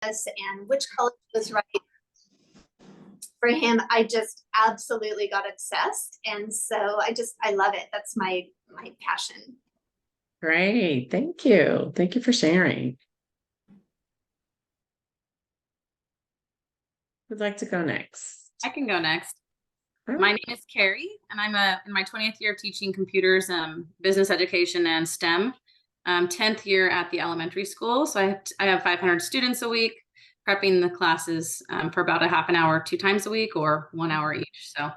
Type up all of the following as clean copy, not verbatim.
and which college was right for him. I just absolutely got obsessed. And so I love it. That's my passion. Great. Thank you. Thank you for sharing. Who'd like to go next? I can go next. Oh. My name is Carrie, and I'm in my 20th year of teaching computers, business education, and STEM. 10th year at the elementary school. So I have 500 students a week, prepping the classes for about a half an hour, 2 times a week, or 1 hour each. So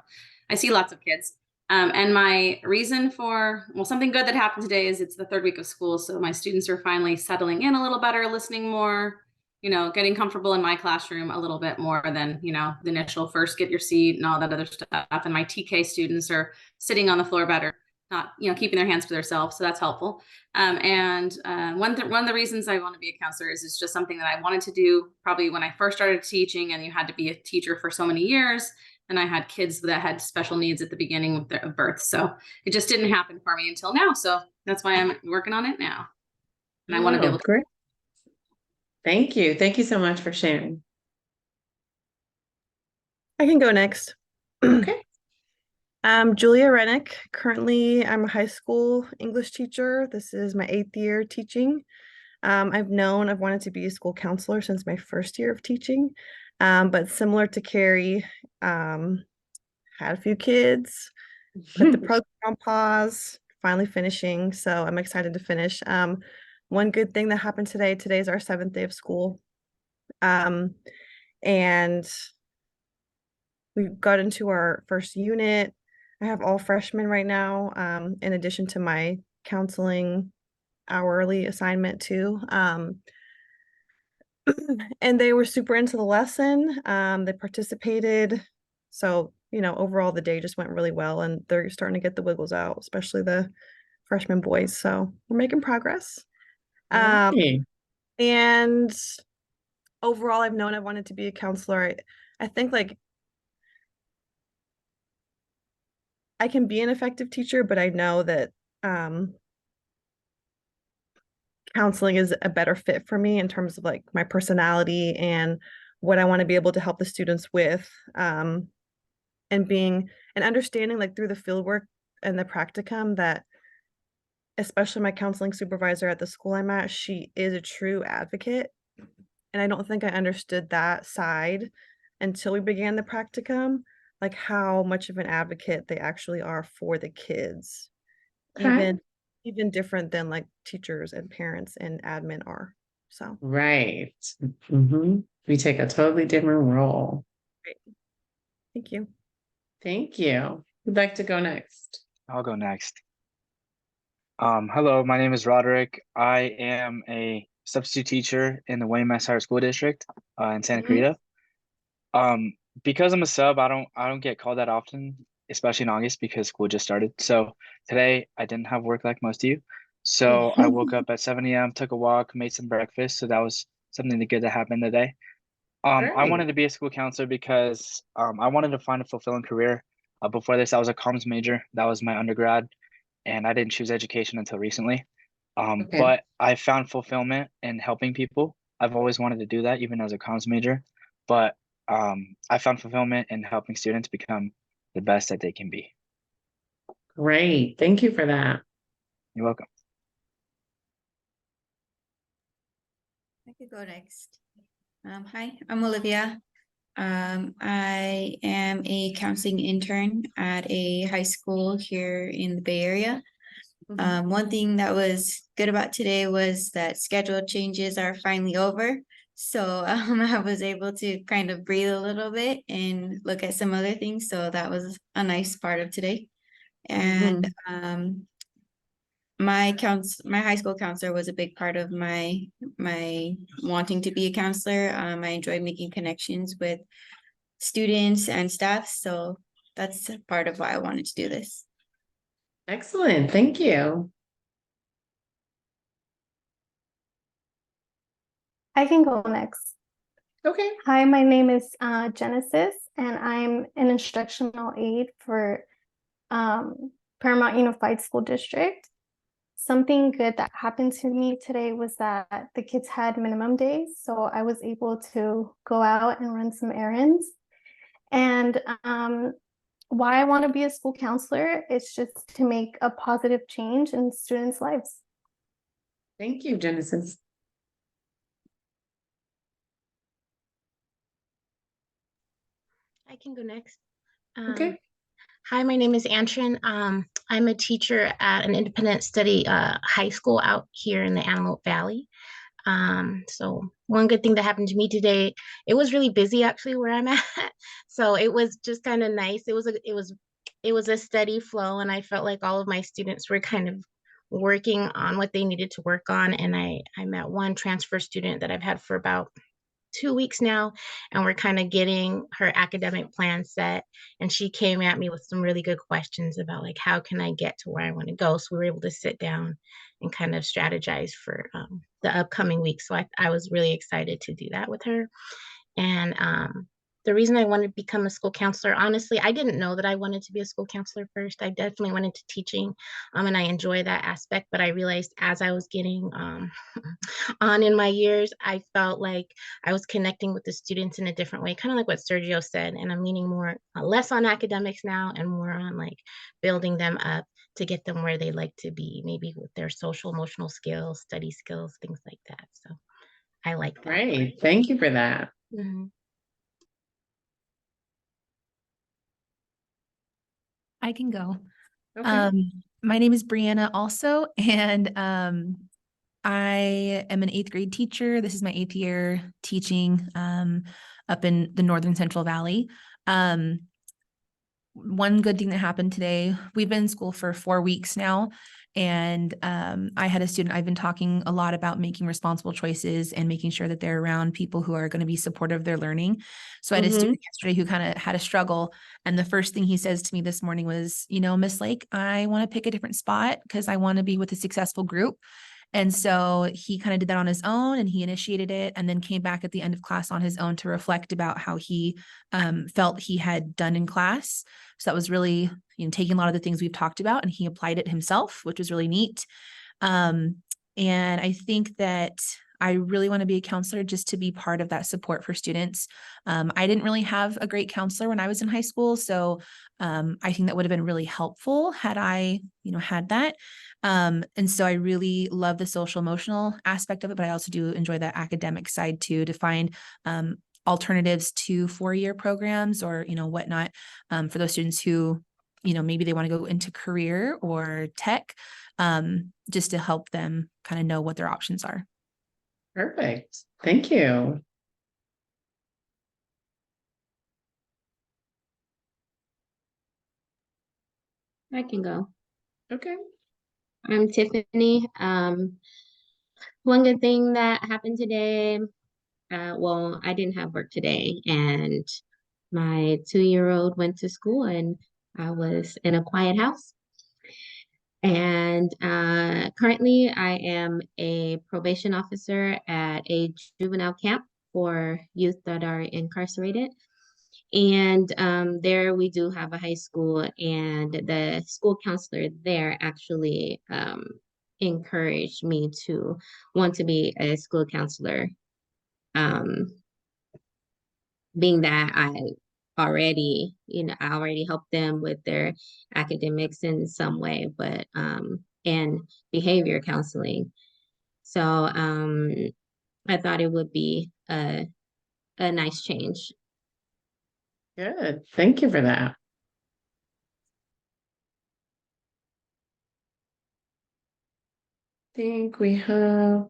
I see lots of kids. And my reason for, well, something good that happened today is it's the 3rd week of school. So my students are finally settling in a little better, listening more, getting comfortable in my classroom a little bit more than, the initial first get your seat and all that other stuff. And my TK students are sitting on the floor better, not, keeping their hands to themselves. So that's helpful. One of the reasons I want to be a counselor is it's just something that I wanted to do probably when I first started teaching, and you had to be a teacher for so many years. And I had kids that had special needs at the beginning of birth. So it just didn't happen for me until now. So that's why I'm working on it now. And I want to be able to. Great. Thank you. Thank you so much for sharing. I can go next. Okay. I'm Julia Rennick. Currently, I'm a high school English teacher. This is my 8th year teaching. I've wanted to be a school counselor since my first year of teaching. But similar to Carrie, had a few kids, put the program on pause, finally finishing. So I'm excited to finish. One good thing that happened today is our 7th day of school. And we got into our first unit. I have all freshmen right now, in addition to my counseling hourly assignment too. And they were super into the lesson. They participated. So, overall the day just went really well, and they're starting to get the wiggles out, especially the freshman boys. So we're making progress. Okay. And overall, I've wanted to be a counselor. I think I can be an effective teacher, but I know that counseling is a better fit for me in terms of my personality and what I want to be able to help the students with, and understanding through the field work and the practicum that especially my counseling supervisor at the school I'm at, she is a true advocate. And I don't think I understood that side until we began the practicum, how much of an advocate they actually are for the kids. Okay. Even different than teachers and parents and admin are. So Right. We take a totally different role. great. Thank you. Thank you. Who'd like to go next? I'll go next. Hello, my name is Roderick. I am a substitute teacher in the Wayne Mass Higher School District in Santa Clarita. Because I'm a sub, I don't get called that often, especially in August because school just started. So today I didn't have work like most of you. So I woke up at 7 a.m., took a walk, made some breakfast. So that was something good that happened today. I wanted to be a school counselor because I wanted to find a fulfilling career. Before this, I was a comms major. That was my undergrad, and I didn't choose education until recently. But I found fulfillment in helping people. I've always wanted to do that, even as a comms major. But I found fulfillment in helping students become the best that they can be. Great. Thank you for that. You're welcome. I could go next. Hi, I'm Olivia. I am a counseling intern at a high school here in the Bay Area. One thing that was good about today was that schedule changes are finally over. So I was able to kind of breathe a little bit and look at some other things. So that was a nice part of today. And my high school counselor was a big part of my wanting to be a counselor. I enjoy making connections with students and staff. So that's part of why I wanted to do this. Excellent. Thank you. I can go next. Okay. Hi, my name is Genesis, and I'm an instructional aide for Paramount Unified School District. something good that happened to me today was that the kids had minimum days, so I was able to go out and run some errands. And why I want to be a school counselor is just to make a positive change in students' lives. Thank you, Genesis. I can go next. Okay. Hi, my name is Antron. I'm a teacher at an independent study high school out here in the Antelope Valley. So one good thing that happened to me today, it was really busy actually where I'm at. So it was just kind of nice. It was a steady flow, and I felt like all of my students were kind of working on what they needed to work on. And I met one transfer student that I've had for about 2 weeks now, and we're kind of getting her academic plan set. And she came at me with some really good questions about like, how can I get to where I want to go? So we were able to sit down and kind of strategize for the upcoming week. So I was really excited to do that with her. And the reason I wanted to become a school counselor, honestly, I didn't know that I wanted to be a school counselor first. I definitely went into teaching, and I enjoy that aspect. But I realized as I was getting on in my years, I felt like I was connecting with the students in a different way, kind of like what Sergio said. And I'm leaning more, less on academics now and more on like building them up to get them where they like to be, maybe with their social, emotional skills, study skills, things like that. So I like that. Great. Thank you for that. Mhm. I can go. Okay. My name is Brianna also, and I am an 8th grade teacher. This is my 8th year teaching up in the Northern Central Valley. One good thing that happened today, we've been in school for 4 weeks now, and I had a student, I've been talking a lot about making responsible choices and making sure that they're around people who are going to be supportive of their learning. So I had a student yesterday who kind of had a struggle, and the first thing he says to me this morning was, Miss Lake, I want to pick a different spot because I want to be with a successful group. And so he kind of did that on his own, and he initiated it, and then came back at the end of class on his own to reflect about how he felt he had done in class. So that was really, taking a lot of the things we've talked about, and he applied it himself, which was really neat. And I think that I really want to be a counselor just to be part of that support for students. I didn't really have a great counselor when I was in high school. So I think that would have been really helpful had I, had that. And so I really love the social emotional aspect of it, but I also do enjoy that academic side too, to find alternatives to 4-year programs or, whatnot, for those students who, maybe they want to go into career or tech, just to help them kind of know what their options are. Perfect. Thank you. I can go. Okay. I'm Tiffany. One good thing that happened today, well, I didn't have work today, and my 2-year-old went to school, and I was in a quiet house. And currently, I am a probation officer at a juvenile camp for youth that are incarcerated. And there we do have a high school, and the school counselor there actually encouraged me to want to be a school counselor, being that I already helped them with their academics in some way, but and behavior counseling. So I thought it would be a nice change. Good. Thank you for that. Think we have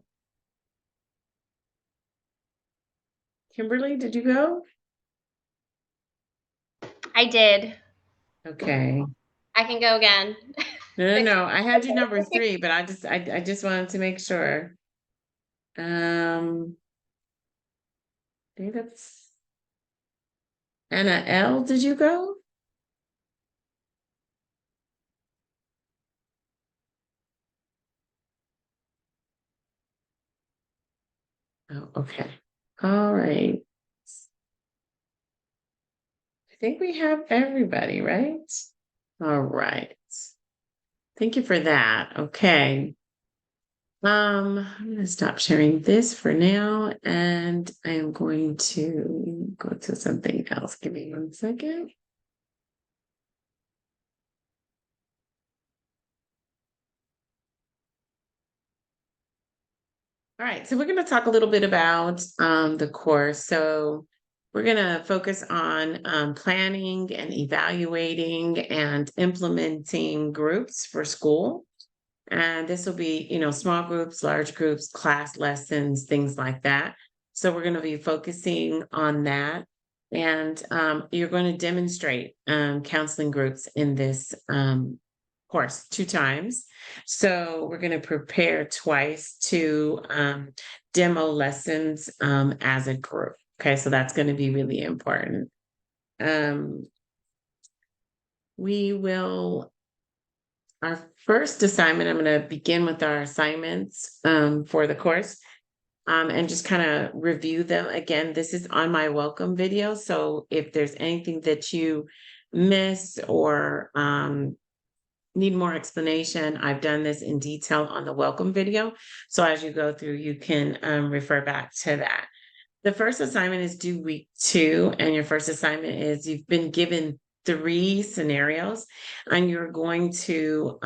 Kimberly, did you go? I did. Okay. I can go again. No. I had you number 3, but I just wanted to make sure. I think that's Anna L. Did you go? Oh, okay. All right. I think we have everybody, right? All right. Thank you for that. Okay. I'm gonna stop sharing this for now, and I am going to go to something else. Give me 1 second. All right, so we're going to talk a little bit about the course. So we're going to focus on planning and evaluating and implementing groups for school. And this will be, small groups, large groups, class lessons, things like that. So we're going to be focusing on that. And you're going to demonstrate counseling groups in this course 2 times. So we're going to prepare twice to demo lessons as a group. Okay, so that's going to be really important. We will, our first assignment, I'm going to begin with our assignments for the course. And just kind of review them. Again, this is on my welcome video. So if there's anything that you miss or need more explanation, I've done this in detail on the welcome video. So as you go through, you can refer back to that. The first assignment is due week 2. And your first assignment is you've been given 3 scenarios and you're going to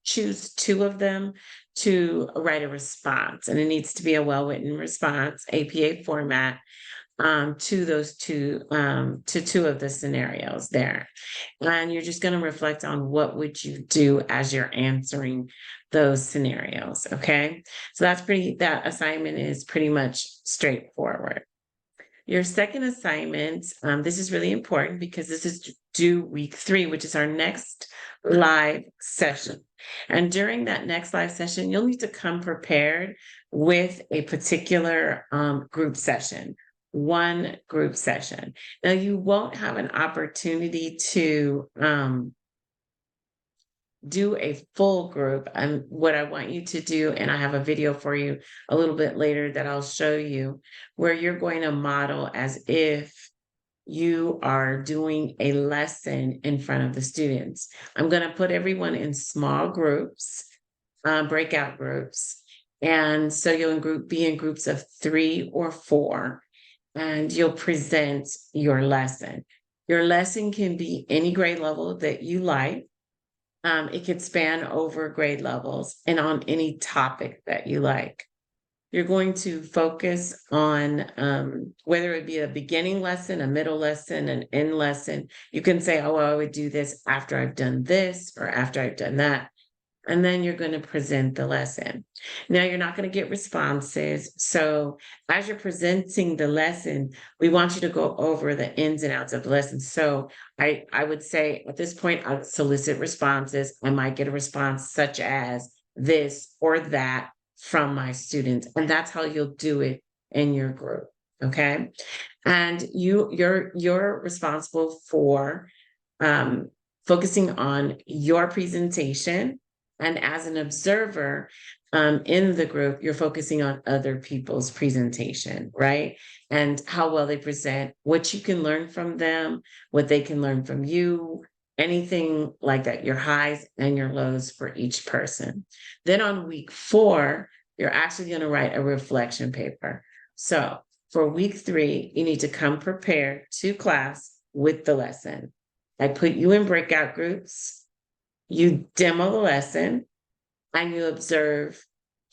choose 2 of them to write a response. And it needs to be a well-written response, APA format, to those 2 of the scenarios there. And you're just going to reflect on what would you do as you're answering those scenarios. Okay. So that assignment is pretty much straightforward. Your second assignment, this is really important because this is due week 3, which is our next live session. And during that next live session, you'll need to come prepared with a particular group session, one group session. Now, you won't have an opportunity to do a full group. And what I want you to do, and I have a video for you a little bit later that I'll show you, where you're going to model as if you are doing a lesson in front of the students. I'm going to put everyone in small groups, breakout groups. And so you'll be in groups of 3 or 4, and you'll present your lesson. Your lesson can be any grade level that you like. It could span over grade levels and on any topic that you like. You're going to focus on whether it be a beginning lesson, a middle lesson, an end lesson. You can say, oh, well, I would do this after I've done this or after I've done that. And then you're going to present the lesson. Now, you're not going to get responses. So as you're presenting the lesson, we want you to go over the ins and outs of the lesson. So I would say at this point, I would solicit responses. I might get a response such as this or that from my students. And that's how you'll do it in your group. Okay. And you're responsible for focusing on your presentation. And as an observer in the group, you're focusing on other people's presentation, right? And how well they present, what you can learn from them, what they can learn from you, anything like that, your highs and your lows for each person. Then on week 4, you're actually going to write a reflection paper. So for week 3, you need to come prepared to class with the lesson. I put you in breakout groups. You demo the lesson and you observe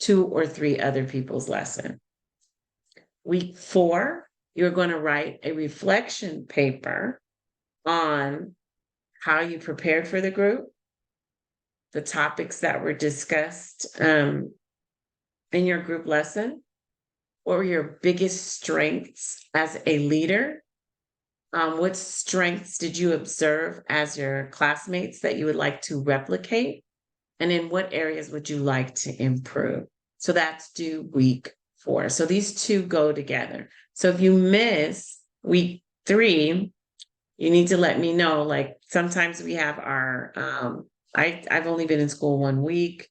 2 or 3 other people's lesson. Week 4, you're going to write a reflection paper on how you prepared for the group, the topics that were discussed in your group lesson, what were your biggest strengths as a leader? What strengths did you observe as your classmates that you would like to replicate? And in what areas would you like to improve? So that's due week 4. So these 2 go together. So if you miss week 3, you need to let me know. Like sometimes we have our, I've only been in school 1 week.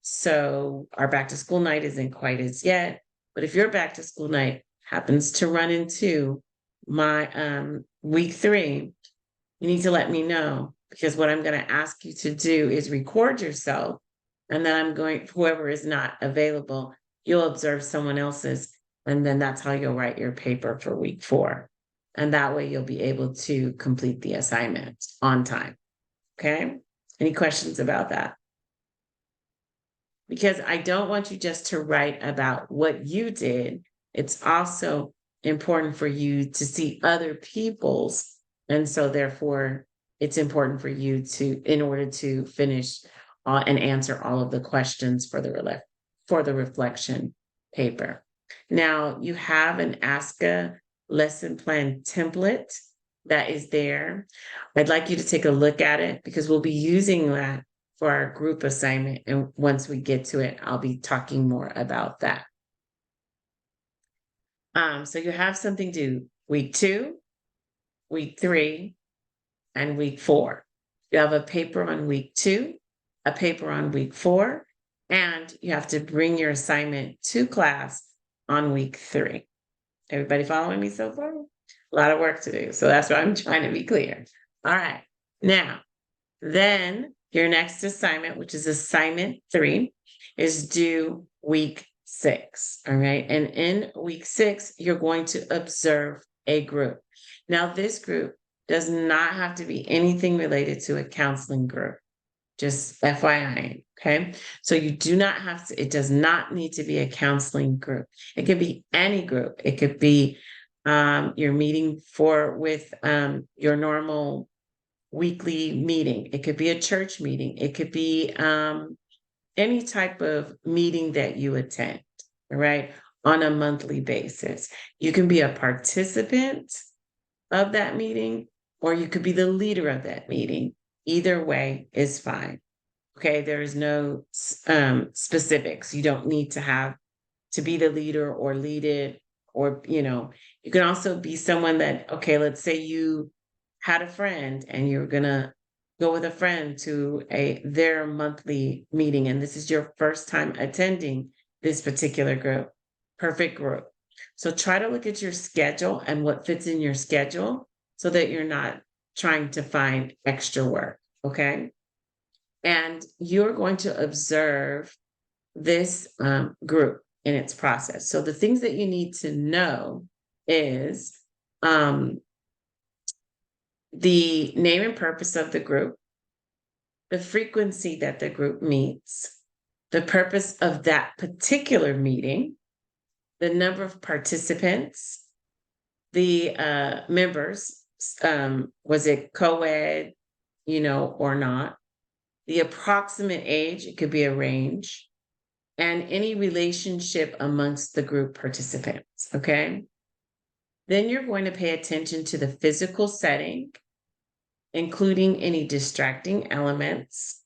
So our back to school night isn't quite as yet. But if your back to school night happens to run into my week 3, you need to let me know, because what I'm going to ask you to do is record yourself And then whoever is not available, you'll observe someone else's, and then that's how you'll write your paper for week 4. And that way you'll be able to complete the assignment on time. Okay? Any questions about that? Because I don't want you just to write about what you did. It's also important for you to see other people's. And so therefore, it's important for you to, in order to finish and answer all of the questions for the reflection paper. Now, you have an ASCA lesson plan template that is there. I'd like you to take a look at it because we'll be using that for our group assignment. And once we get to it, I'll be talking more about that. So you have something due week 2, week 3, and week 4. You have a paper on week 2, a paper on week 4, and you have to bring your assignment to class on week 3. Everybody following me so far? A lot of work to do. So that's why I'm trying to be clear. All right. Now, then your next assignment, which is assignment 3, is due week 6. All right. And in week 6, you're going to observe a group. Now, this group does not have to be anything related to a counseling group. Just FYI. Okay. So you do not have to, it does not need to be a counseling group. It could be any group. It could be your meeting with your normal weekly meeting. It could be a church meeting. It could be any type of meeting that you attend, right, on a monthly basis. You can be a participant of that meeting, or you could be the leader of that meeting. Either way is fine. Okay, there is no specifics. You don't need to be the leader or lead it, or, you can also be someone that, okay, let's say you had a friend and you're gonna go with a friend to their monthly meeting, and this is your first time attending this particular group. Perfect group. So try to look at your schedule and what fits in your schedule so that you're not trying to find extra work, okay? And you're going to observe this group in its process. So the things that you need to know is the name and purpose of the group, the frequency that the group meets, the purpose of that particular meeting, the number of participants, the members, was it co-ed, or not, the approximate age, it could be a range, and any relationship amongst the group participants, okay? Then you're going to pay attention to the physical setting, including any distracting elements,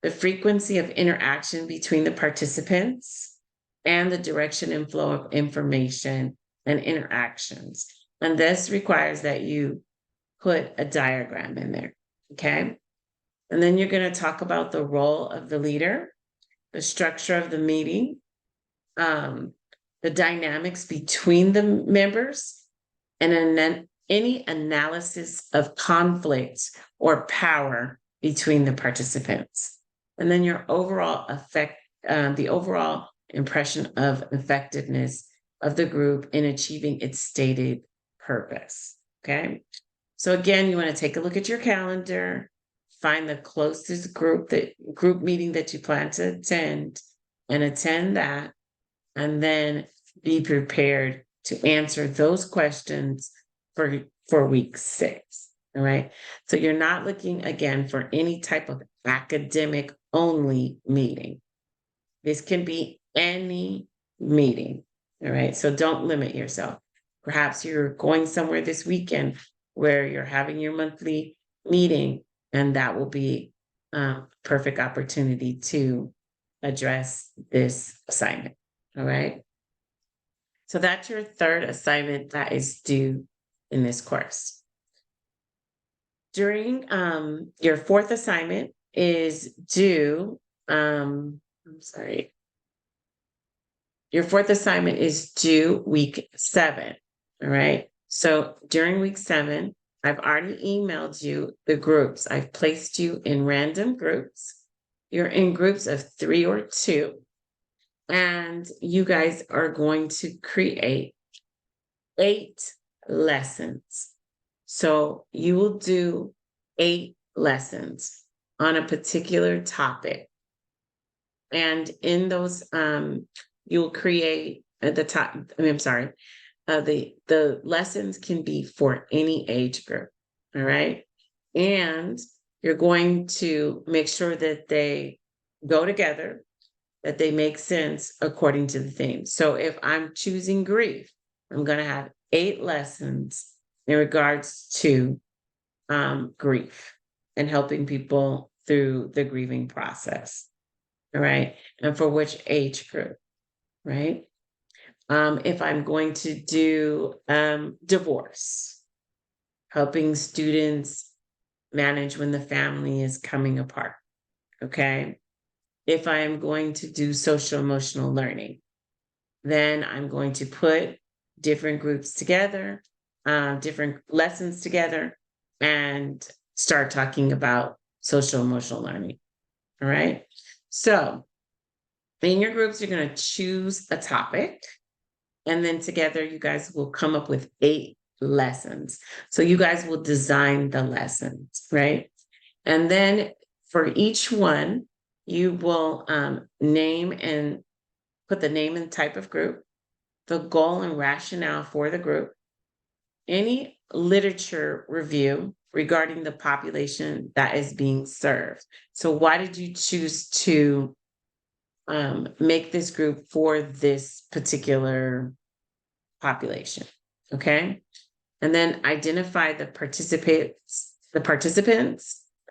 the frequency of interaction between the participants, and the direction and flow of information and interactions. And this requires that you put a diagram in there, okay? And then you're going to talk about the role of the leader, the structure of the meeting, the dynamics between the members, and then any analysis of conflict or power between the participants. And then your overall the overall impression of effectiveness of the group in achieving its stated purpose, okay? So again, you want to take a look at your calendar, find the closest group meeting that you plan to attend, and attend that, and then be prepared to answer those questions for week 6. All right. So you're not looking again for any type of academic only meeting. This can be any meeting. All right. So don't limit yourself. Perhaps you're going somewhere this weekend where you're having your monthly meeting, and that will be a perfect opportunity to address this assignment. All right. So that's your third assignment that is due in this course. During your fourth assignment is due, your fourth assignment is due week 7. All right. So during week 7, I've already emailed you the groups. I've placed you in random groups you're in groups of 3 or 2, and you guys are going to create 8 lessons. So you will do 8 lessons on a particular topic. And in those, you'll create at the top, I'm sorry, the lessons can be for any age group. All right. And you're going to make sure that they go together, that they make sense according to the theme. So if I'm choosing grief, I'm going to have 8 lessons in regards to grief and helping people through the grieving process. All right. And for which age group, right? If I'm going to do divorce, helping students manage when the family is coming apart. Okay. If I am going to do social emotional learning, then I'm going to put different groups together, different lessons together, and start talking about social emotional learning. All right. So in your groups, you're going to choose a topic, and then together you guys will come up with 8 lessons. So you guys will design the lessons, right? And then for each one, you will name and put the name and type of group, the goal and rationale for the group, any literature review regarding the population that is being served. So why did you choose to make this group for this particular population? Okay. And then identify the participants, the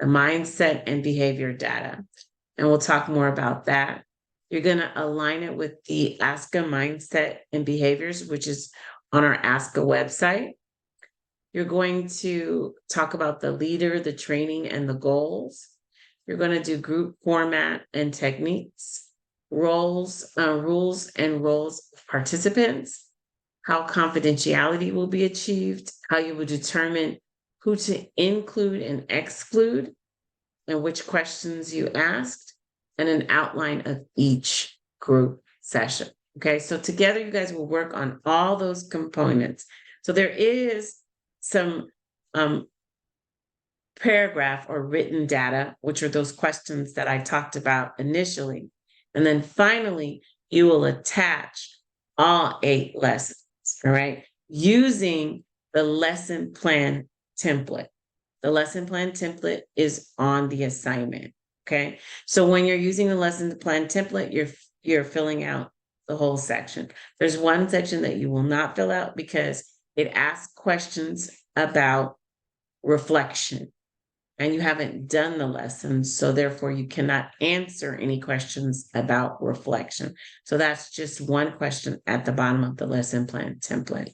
mindset and behavior data. And we'll talk more about that. You're going to align it with the ASCA mindset and behaviors, which is on our ASCA website. You're going to talk about the leader, the training, and the goals. You're going to do group format and techniques, rules and roles of participants, how confidentiality will be achieved, how you will determine who to include and exclude, and which questions you asked, and an outline of each group session. Okay, so together you guys will work on all those components. So there is some paragraph or written data, which are those questions that I talked about initially. And then finally, you will attach all 8 lessons, all right, using the lesson plan template. The lesson plan template is on the assignment, okay? So when you're using the lesson plan template, you're filling out the whole section. There's one section that you will not fill out because it asks questions about reflection, and you haven't done the lesson, so therefore you cannot answer any questions about reflection. So that's just one question at the bottom of the lesson plan template.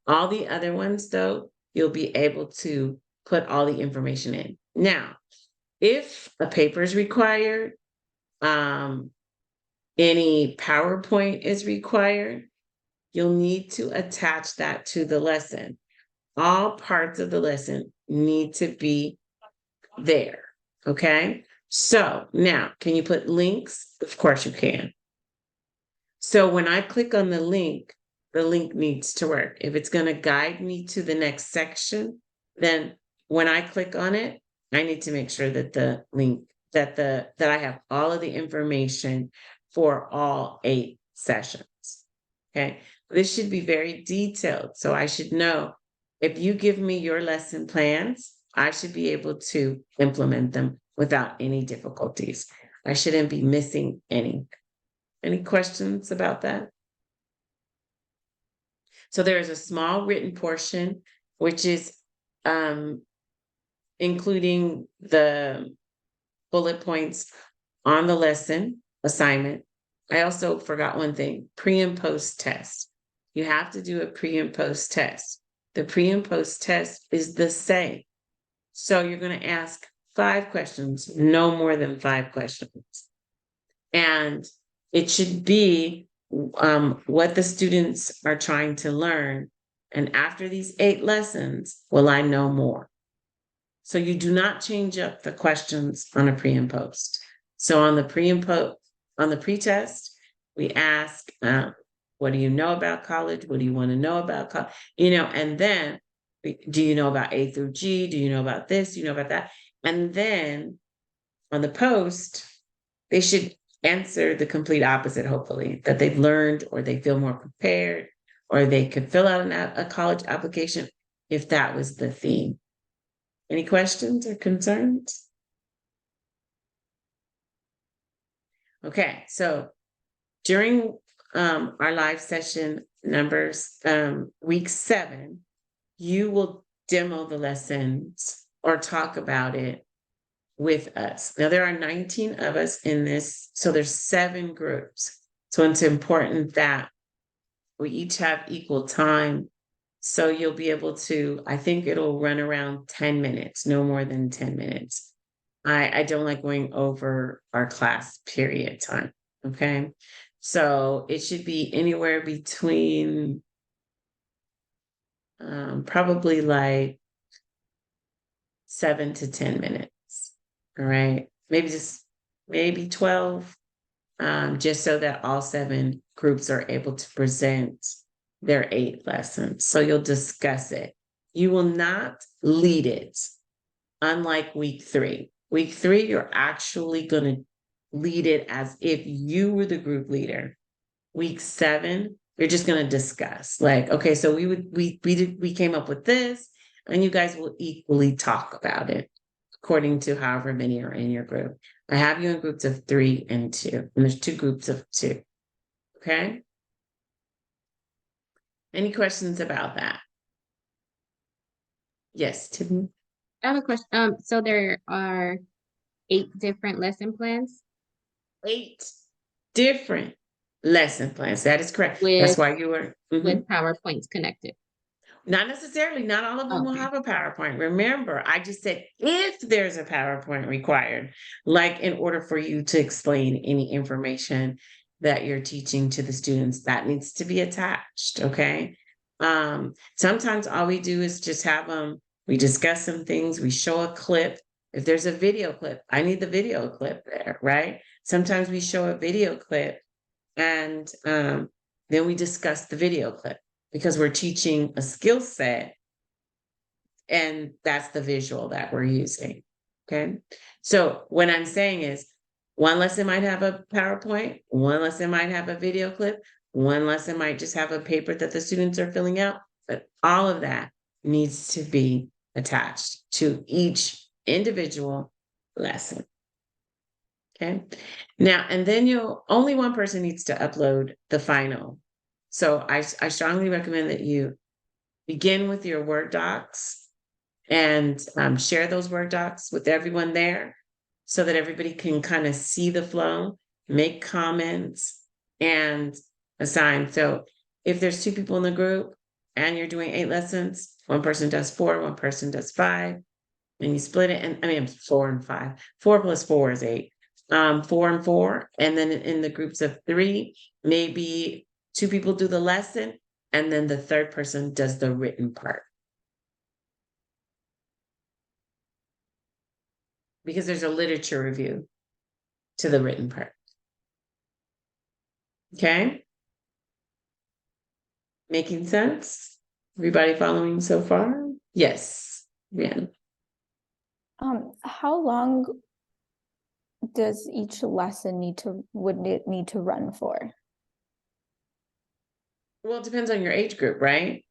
All the other ones, though, you'll be able to put all the information in. Now, if a paper is required, any PowerPoint is required, you'll need to attach that to the lesson. All parts of the lesson need to be there, okay? So now, can you put links? Of course you can. So when I click on the link needs to work. If it's going to guide me to the next section, then when I click on it, I need to make sure that the link, that I have all of the information for all 8 sessions, okay? This should be very detailed. So I should know if you give me your lesson plans, I should be able to implement them without any difficulties. I shouldn't be missing any. Any questions about that? So there is a small written portion, which is including the bullet points on the lesson assignment. I also forgot one thing, pre and post test. You have to do a pre and post test. The pre and post test is the same. So you're going to ask 5 questions, no more than 5 questions. And it should be what the students are trying to learn. And after these 8 lessons, will I know more? So you do not change up the questions on a pre and post. So on the pre and post, on the pre-test, we ask, what do you know about college? What do you want to know about college? And then do you know about A through G? Do you know about this? Do you know about that? And then on the post, they should answer the complete opposite, hopefully, that they've learned or they feel more prepared or they could fill out a college application if that was the theme. Any questions or concerns? Okay, so during our live session numbers, week 7, you will demo the lessons or talk about it with us. Now, there are 19 of us in this, so there's 7 groups. So it's important that we each have equal time. So you'll be able to, I think it'll run around 10 minutes, no more than 10 minutes. I don't like going over our class period time. Okay. So it should be anywhere between probably like 7 to 10 minutes. All right. Maybe 12, just so that all 7 groups are able to present their 8 lessons. So you'll discuss it. You will not lead it, unlike week 3. Week 3, you're actually going to lead it as if you were the group leader. Week 7, you're just going to discuss, like, okay, so we came up with this, and you guys will equally talk about it according to however many are in your group. I have you in groups of 3 and 2, and there's 2 groups of 2. Okay. Any questions about that? Yes, Tiffany. I have a question. So there are 8 different lesson plans 8 different lesson plans. That is correct. That's with why you were with PowerPoints connected. not necessarily. Not all of them will Okay. have a PowerPoint. Remember, I just said if there's a PowerPoint required, like in order for you to explain any information that you're teaching to the students, that needs to be attached. Okay. Sometimes all we do is just have them. We discuss some things. We show a clip. If there's a video clip, I need the video clip there, right? Sometimes we show a video clip and then we discuss the video clip because we're teaching a skill set and that's the visual that we're using. Okay. So what I'm saying is one lesson might have a PowerPoint, one lesson might have a video clip, one lesson might just have a paper that the students are filling out, but all of that needs to be attached to each individual lesson. Okay. Now, and then only one person needs to upload the final. So I strongly recommend that you begin with your Word docs and share those Word docs with everyone there so that everybody can kind of see the flow, make comments, and assign. So if there's 2 people in the group and you're doing 8 lessons, one person does 4, one person does 5, and you split it. And I mean, 4 and 5, 4 plus 4 is 8. 4 and 4, and then in the groups of 3, maybe 2 people do the lesson, and then the third person does the written part. Because there's a literature review to the written part. Okay? Making sense? Everybody following so far? Yes. Yeah. How long does each lesson would it need to run for? Well, it depends on your age group, right?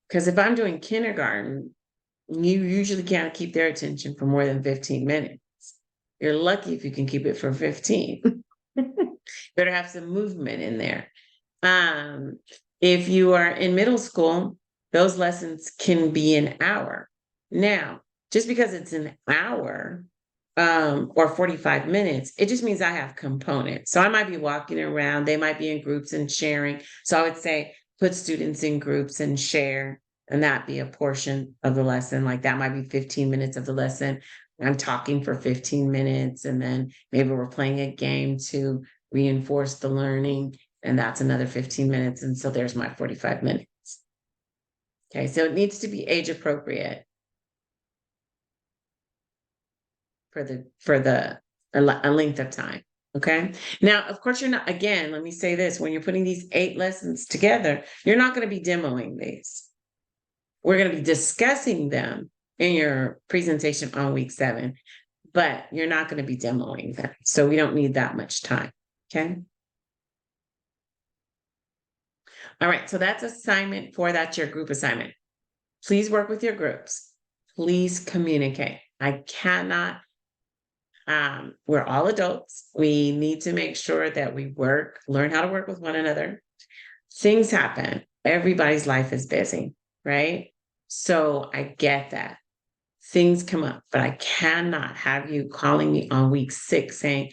Because if I'm doing kindergarten, you usually can't keep their attention for more than 15 minutes. You're lucky if you can keep it for 15. Better have some movement in there. If you are in middle school, those lessons can be an hour. Now, just because it's an hour or 45 minutes, it just means I have components. So I might be walking around, they might be in groups and sharing. So I would say put students in groups and share, and that be a portion of the lesson. Like that might be 15 minutes of the lesson. I'm talking for 15 minutes, and then maybe we're playing a game to reinforce the learning, and that's another 15 minutes. And so there's my 45 minutes. Okay, so it needs to be age appropriate for the a length of time. Okay. Now, of course, you're not, again, let me say this, when you're putting these 8 lessons together, you're not going to be demoing these. We're going to be discussing them in your presentation on week 7, but you're not going to be demoing them. So we don't need that much time. Okay. All right. So that's assignment 4. That's your group assignment. Please work with your groups. Please communicate. I cannot, we're all adults. We need to make sure that we learn how to work with one another. Things happen. Everybody's life is busy, right? So I get that. Things come up, but I cannot have you calling me on week 6 saying,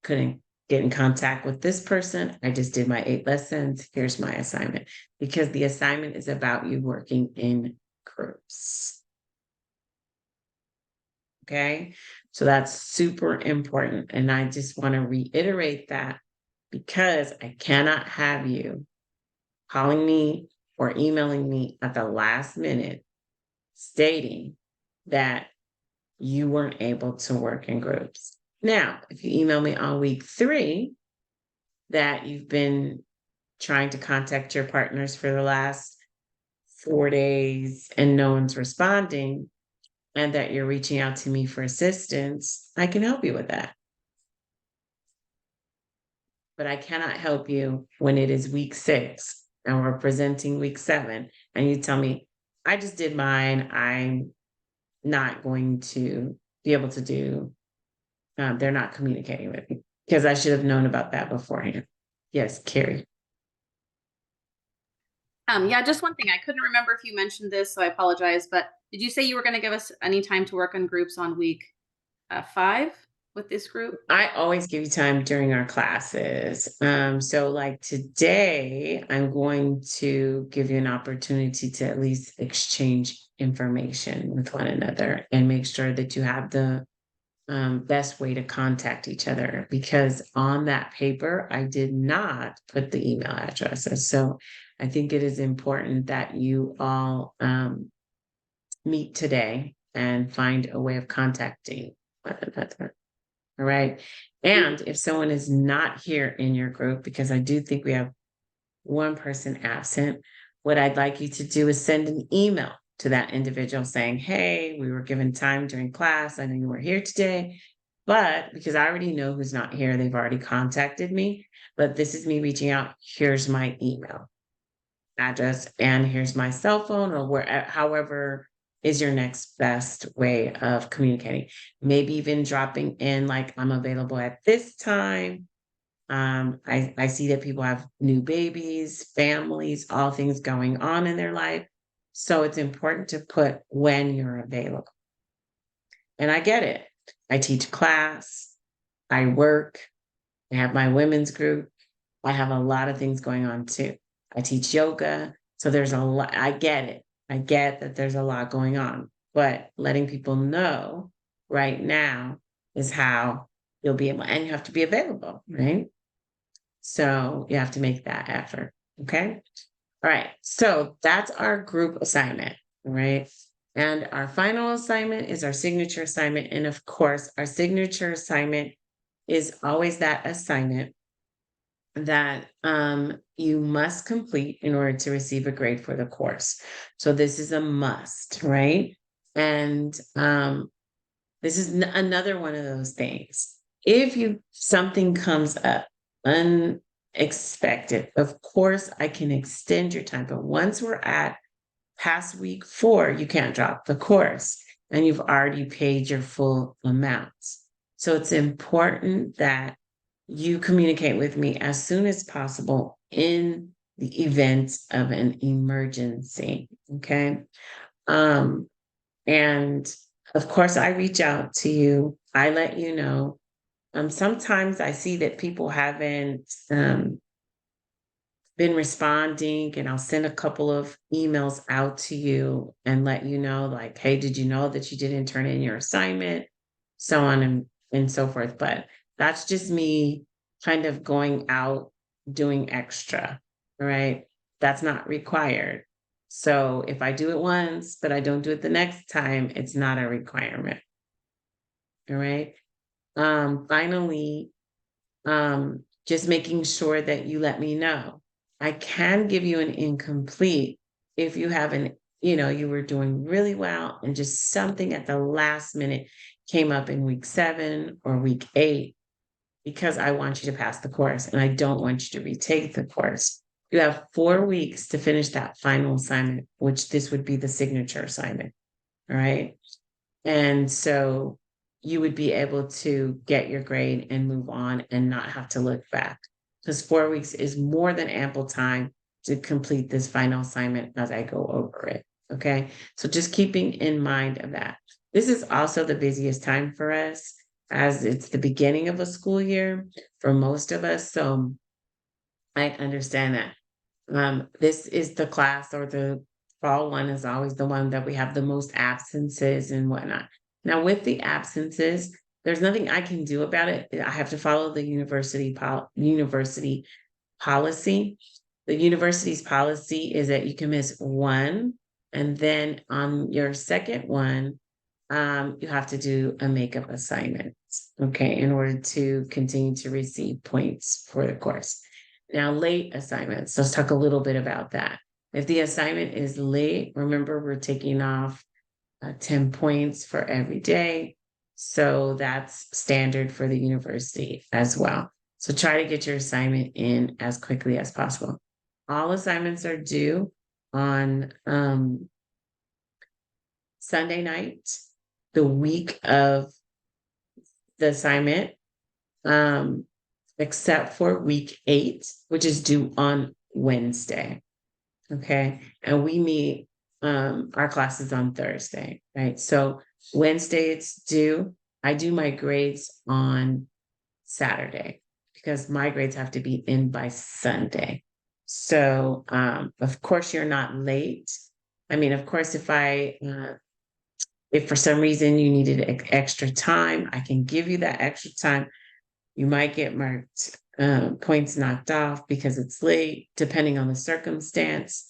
couldn't get in contact with this person. I just did my 8 lessons. Here's my assignment. Because the assignment is about you working in groups. Okay, so that's super important. And I just want to reiterate that because I cannot have you calling me or emailing me at the last minute stating that you weren't able to work in groups. Now, if you email me on week 3 that you've been trying to contact your partners for the last 4 days and no one's responding, and that you're reaching out to me for assistance, I can help you with that. But I cannot help you when it is week 6 and we're presenting week 7 and you tell me, I just did mine. I'm not going to be able to do, they're not communicating with me because I should have known about that beforehand. Yes, Carrie. Yeah, just one thing. I couldn't remember if you mentioned this, so I apologize, but did you say you were going to give us any time to work on groups on week 5 with this group? I always give you time during our classes. So like today, I'm going to give you an opportunity to at least exchange information with one another and make sure that you have the best way to contact each other, because on that paper, I did not put the email addresses. So I think it is important that you all meet today and find a way of contacting one another. All right. And if someone is not here in your group, because I do think we have one person absent, what I'd like you to do is send an email to that individual saying, hey, we were given time during class. I know you were here today, but because I already know who's not here, they've already contacted me, but this is me reaching out. Here's my email address and here's my cell phone, or where, however is your next best way of communicating. Maybe even dropping in like, I'm available at this time. I see that people have new babies, families, all things going on in their life. So it's important to put when you're available. And I get it. I teach class, I work, I have my women's group. I have a lot of things going on too. I teach yoga. So there's a lot, I get it. I get that there's a lot going on, but letting people know right now is how you'll be able, and you have to be available, right? So you have to make that effort. Okay. All right. So that's our group assignment. Right. And our final assignment is our signature assignment. And of course, our signature assignment is always that assignment that you must complete in order to receive a grade for the course. So this is a must, right? And this is another one of those things. If something comes up unexpected, of course I can extend your time, but once we're at past week 4, you can't drop the course and you've already paid your full amounts. So it's important that you communicate with me as soon as possible in the event of an emergency. Okay. And of course, I reach out to you. I let you know. Sometimes I see that people haven't been responding, and I'll send a couple of emails out to you and let you know, like, hey, did you know that you didn't turn in your assignment? So on and so forth. But that's just me kind of going out doing extra, right? That's not required. So if I do it once, but I don't do it the next time, it's not a requirement. All right. finally, just making sure that you let me know. I can give you an incomplete if you haven't, you were doing really well and just something at the last minute came up in week 7 or week 8, because I want you to pass the course and I don't want you to retake the course. You have 4 weeks to finish that final assignment, which this would be the signature assignment. All right. And so you would be able to get your grade and move on and not have to look back, because 4 weeks is more than ample time to complete this final assignment as I go over it. Okay. So just keeping in mind of that. This is also the busiest time for us, as it's the beginning of a school year for most of us. So I understand that. This is the class, or the fall one is always the one that we have the most absences and whatnot. Now, with the absences, there's nothing I can do about it. I have to follow the university policy. The university's policy is that you can miss one, and then on your second one, you have to do a makeup assignment, okay, in order to continue to receive points for the course. Now, late assignments, let's talk a little bit about that. If the assignment is late, remember we're taking off 10 points for every day. So that's standard for the university as well. So try to get your assignment in as quickly as possible. All assignments are due on Sunday night, the week of the assignment, except for week 8, which is due on Wednesday. Okay. And we meet our classes on Thursday, right? So Wednesday it's due. I do my grades on Saturday because my grades have to be in by Sunday. So of course you're not late. I mean, of course, if for some reason you needed extra time, I can give you that extra time. You might get marked points knocked off because it's late, depending on the circumstance,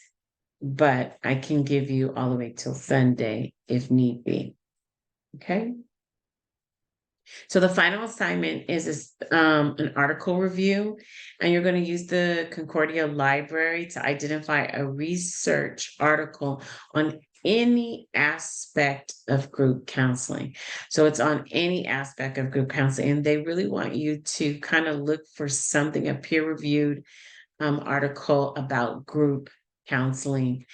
but I can give you all the way till Sunday if need be. Okay. So the final assignment is an article review, and you're going to use the Concordia Library to identify a research article on any aspect of group counseling. So it's on any aspect of group counseling, and they really want you to kind of look for something, a peer-reviewed article about group counseling.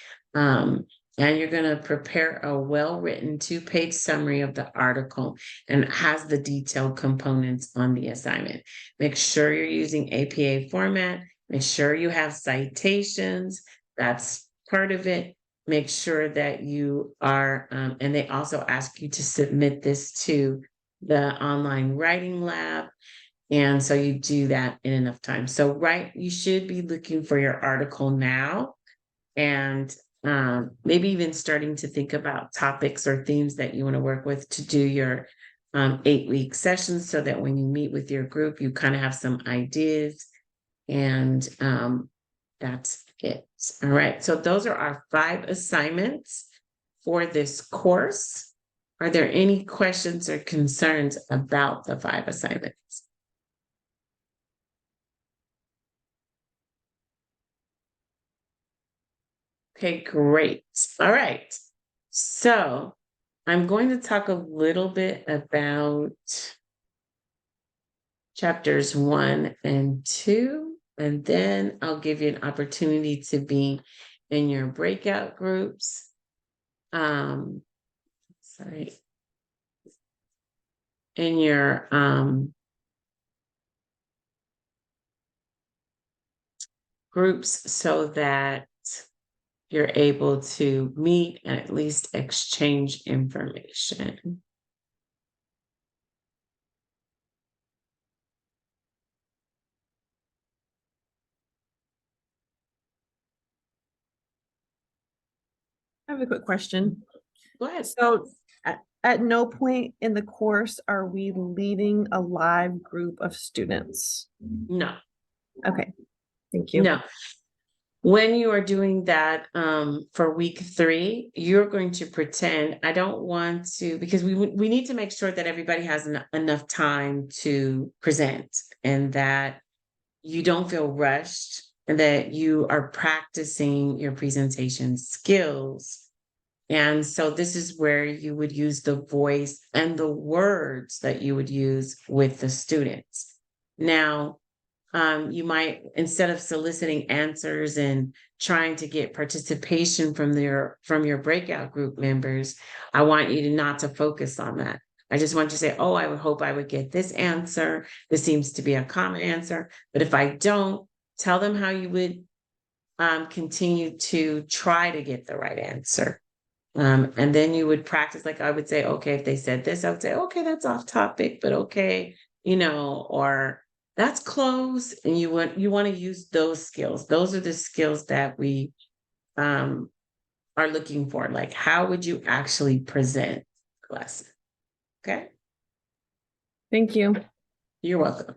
And you're going to prepare a well-written 2-page summary of the article, and it has the detailed components on the assignment. Make sure you're using APA format. Make sure you have citations. That's part of it. Make sure that you are, and they also ask you to submit this to the online writing lab. And so you do that in enough time. So, you should be looking for your article now, and maybe even starting to think about topics or themes that you want to work with to do your 8-week sessions, so that when you meet with your group, you kind of have some ideas. And that's it. All right. So those are our 5 assignments for this course. Are there any questions or concerns about the 5 assignments? Okay, great. All right. So I'm going to talk a little bit about chapters 1 and 2, and then I'll give you an opportunity to be in your breakout groups. In your groups, so that you're able to meet and at least exchange information. I have a quick question. Go ahead. So at no point in the course are we leading a live group of students? No. Okay, thank you. No. When you are doing that for week 3, you're going to pretend, I don't want to, because we need to make sure that everybody has enough time to present and that you don't feel rushed and that you are practicing your presentation skills. And so this is where you would use the voice and the words that you would use with the students. Now, you might, instead of soliciting answers and trying to get participation from your breakout group members, I want you to not to focus on that. I just want you to say, oh, I would hope I would get this answer. This seems to be a common answer. But if I don't, tell them how you would continue to try to get the right answer. And then you would practice, like I would say, okay, if they said this, I would say, okay, that's off topic, but okay, or that's close. And you want to use those skills. Those are the skills that we are looking for. Like, how would you actually present the lesson? Okay. Thank you. You're welcome.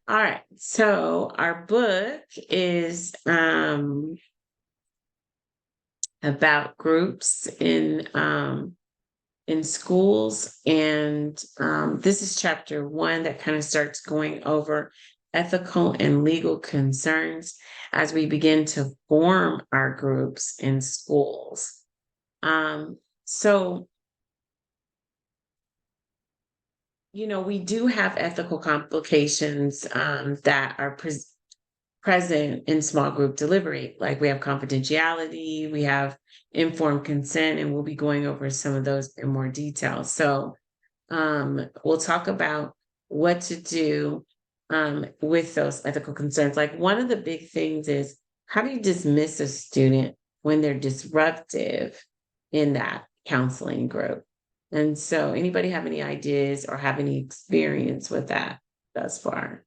All right. So our book is about groups in schools, and this is chapter 1 that kind of starts going over ethical and legal concerns as we begin to form our groups in schools. So we do have ethical complications that are present in small group delivery. Like we have confidentiality, we have informed consent, and we'll be going over some of those in more detail. So we'll talk about what to do with those ethical concerns. Like one of the big things is, how do you dismiss a student when they're disruptive in that counseling group? And so anybody have any ideas or have any experience with that thus far?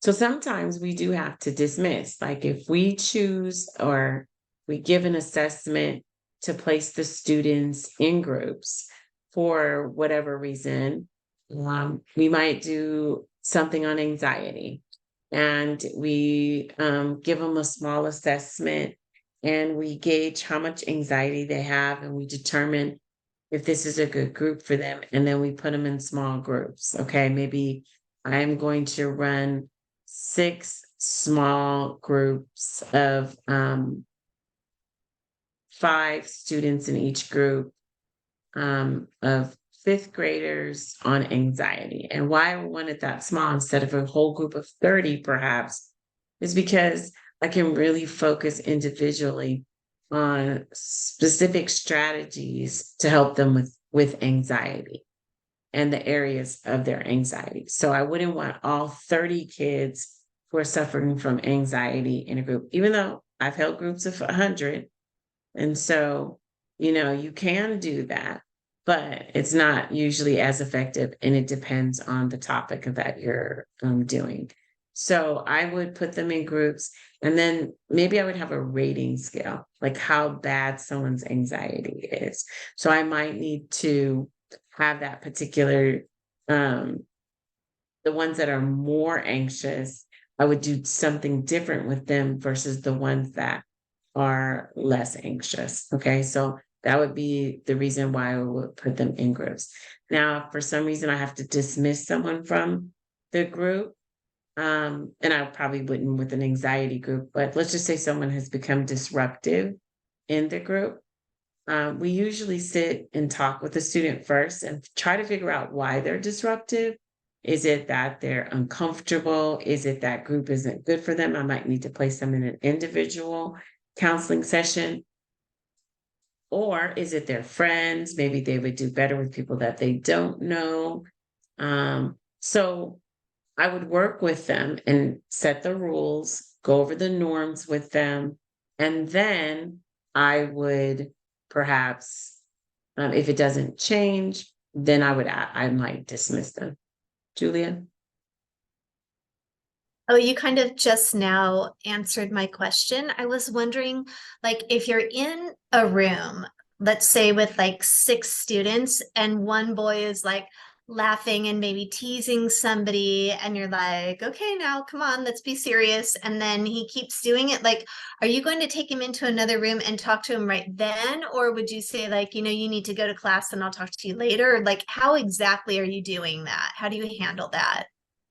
So sometimes we do have to dismiss, like if we choose or we give an assessment to place the students in groups for whatever reason, we might do something on anxiety and we give them a small assessment and we gauge how much anxiety they have and we determine if this is a good group for them. And then we put them in small groups. Okay, maybe I'm going to run 6 small groups of 5 students in each group of 5th graders on anxiety. And why I wanted that small instead of a whole group of 30 perhaps is because I can really focus individually on specific strategies to help them with anxiety and the areas of their anxiety. So I wouldn't want all 30 kids who are suffering from anxiety in a group, even though I've held groups of 100. And so, you can do that, but it's not usually as effective and it depends on the topic that you're doing. So I would put them in groups and then maybe I would have a rating scale, like how bad someone's anxiety is. So I might need to have that particular, the ones that are more anxious, I would do something different with them versus the ones that are less anxious. Okay. So that would be the reason why I would put them in groups. Now, if for some reason I have to dismiss someone from the group, and I probably wouldn't with an anxiety group, but let's just say someone has become disruptive in the group. We usually sit and talk with the student first and try to figure out why they're disruptive. Is it that they're uncomfortable? Is it that group isn't good for them? I might need to place them in an individual counseling session. Or is it their friends? Maybe they would do better with people that they don't know. So I would work with them and set the rules, go over the norms with them, and then I would perhaps, if it doesn't change, then I might dismiss them. Julia? Oh, you kind of just now answered my question. I was wondering, like, if you're in a room let's say with like 6 students, and one boy is like laughing and maybe teasing somebody, and you're like, okay, now come on, let's be serious. And then he keeps doing it. Like, are you going to take him into another room and talk to him right then? Or would you say, like, you need to go to class and I'll talk to you later? Like, how exactly are you doing that? How do you handle that?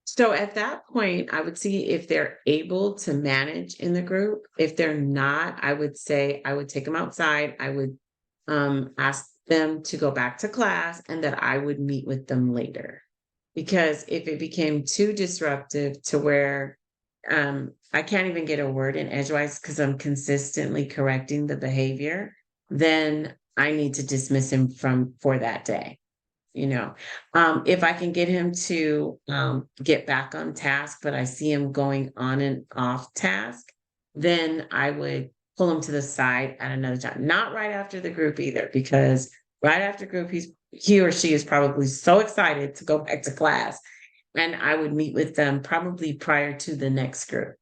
So at that point, I would see if they're able to manage in the group. If they're not, I would say I would take them outside. I would ask them to go back to class and that I would meet with them later. Because if it became too disruptive to where I can't even get a word in edgewise because I'm consistently correcting the behavior, then I need to dismiss him for that day. If I can get him to get back on task, but I see him going on and off task, then I would pull him to the side at another time. Not right after the group either, because right after group, he or she is probably so excited to go back to class. And I would meet with them probably prior to the next group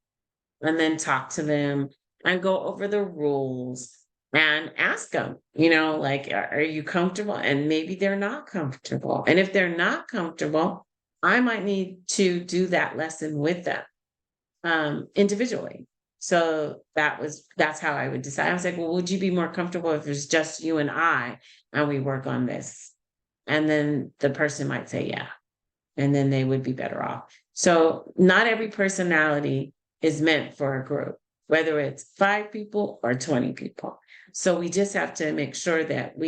and then talk to them and go over the rules and ask them, like, are you comfortable? And maybe they're not comfortable. And if they're not comfortable, I might need to do that lesson with them individually. So that's how I would decide. I was like, well, would you be more comfortable if it's just you and we work on this? And then the person might say, yeah. And then they would be better off. So not every personality is meant for a group, whether it's 5 people or 20 people. So we just have to make sure that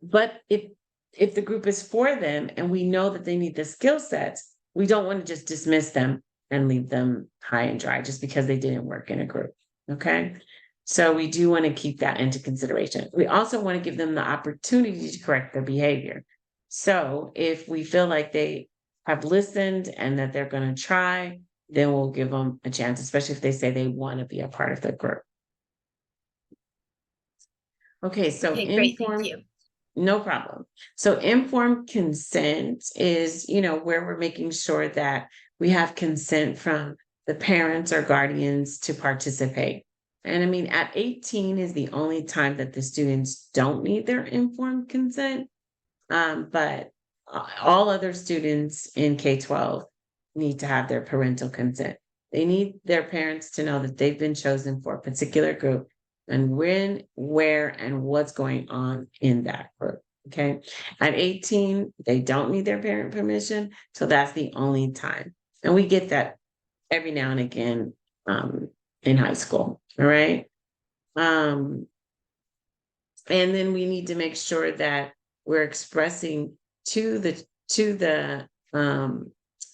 but if the group is for them and we know that they need the skill sets, we don't want to just dismiss them and leave them high and dry just because they didn't work in a group. Okay. So we do want to keep that into consideration. We also want to give them the opportunity to correct their behavior. So if we feel like they have listened and that they're going to try, then we'll give them a chance, especially if they say they want to be a part of the group. Okay, so Okay, great, thank you. No problem. So informed consent is, where we're making sure that we have consent from the parents or guardians to participate. And I mean, at 18 is the only time that the students don't need their informed consent. But all other students in K-12 need to have their parental consent. They need their parents to know that they've been chosen for a particular group and when, where, and what's going on in that group. Okay. At 18, they don't need their parent permission. So that's the only time. And we get that every now and again in high school. All right. And then we need to make sure that we're expressing to the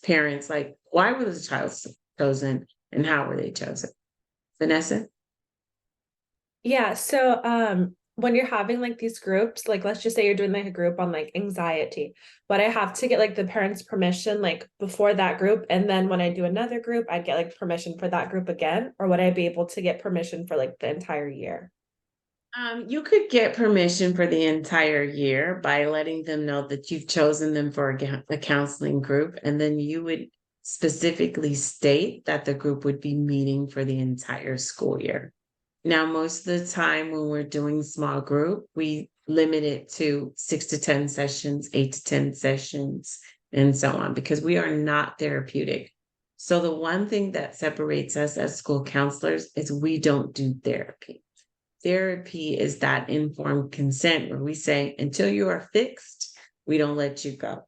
parents, like, why was the child chosen and how were they chosen? Vanessa? Yeah, so when you're having like these groups, like let's just say you're doing like a group on like anxiety, but I have to get like the parents' permission like before that group, and then when I do another group, I'd get like permission for that group again, or would I be able to get permission for like the entire year? You could get permission for the entire year by letting them know that you've chosen them for a counseling group, and then you would specifically state that the group would be meeting for the entire school year. Now, most of the time when we're doing small group, we limit it to 6 to 10 sessions, 8 to 10 sessions, and so on, because we are not therapeutic. So the one thing that separates us as school counselors is we don't do therapy. Therapy is that informed consent where we say, until you are fixed, we don't let you go.